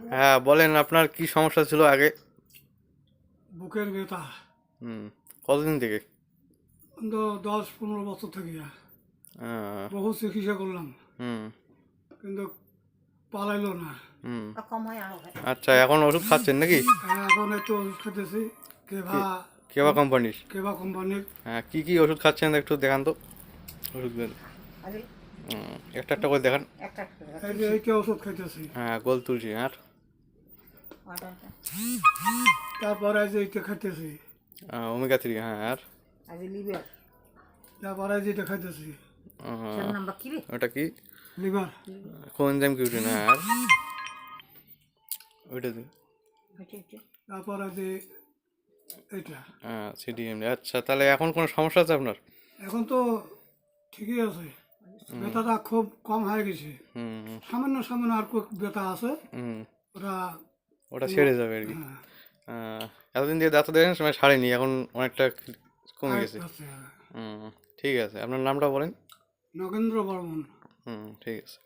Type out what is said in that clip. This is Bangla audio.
হ্যাঁ বলেন, আপনার কি সমস্যা ছিল আগে? বুকের ব্যথা হুম। কতদিন থেকে? তো 10-15 বছর থেকে আহ, বহু চিকিৎসা করলাম, হুম কিন্তু পালাইলো না। হুম। আচ্ছা, এখন ওষুধ খাচ্ছেন নাকি? এখন একটু ওষুধ খেতেছি, কেভা কি- কেবা কোম্পানির? কেভা কোম্পানির। হ্যাঁ, কি কি ওষুধ খাচ্ছেন একটু দেখান তো ওষুধগুলো। একটা একটা করে দেখান। এই যে এইটা ওষুধ খেতেছি, হ্যাঁ, গোল তুলসী। আর তারপরে এই যে এইটা খাইতেছি, ওমেগা 3। হ্যাঁ, আর তারপরে এই যে এটা খাইতেছি, ওটা কি? লিভার। Coenzyme cutin. হ্যাঁ, আর ওইটা দিন। তারপরে যে এইটা। হ্যাঁ, সিডিএম। আচ্ছা, তাহলে এখন কোনো সমস্যা আছে আপনার? এখন তো ঠিকই আছে, ব্যথাটা খুব কম হয়ে গেছে। হুম সামান্য সামান্য আর ব্যথা আছে, হুম। ওটা ওটা ছেড়ে যাবে আর কি। হ্যাঁ, এতদিন দিয়ে ডাক্তার দেখেন সময় ছাড়েনি, এখন অনেকটা কমে গেছে। আছে। হুম। ঠিক আছে, আপনার নামটা বলেন। নগেন্দ্র বর্মন। হুম, ঠিক আছে।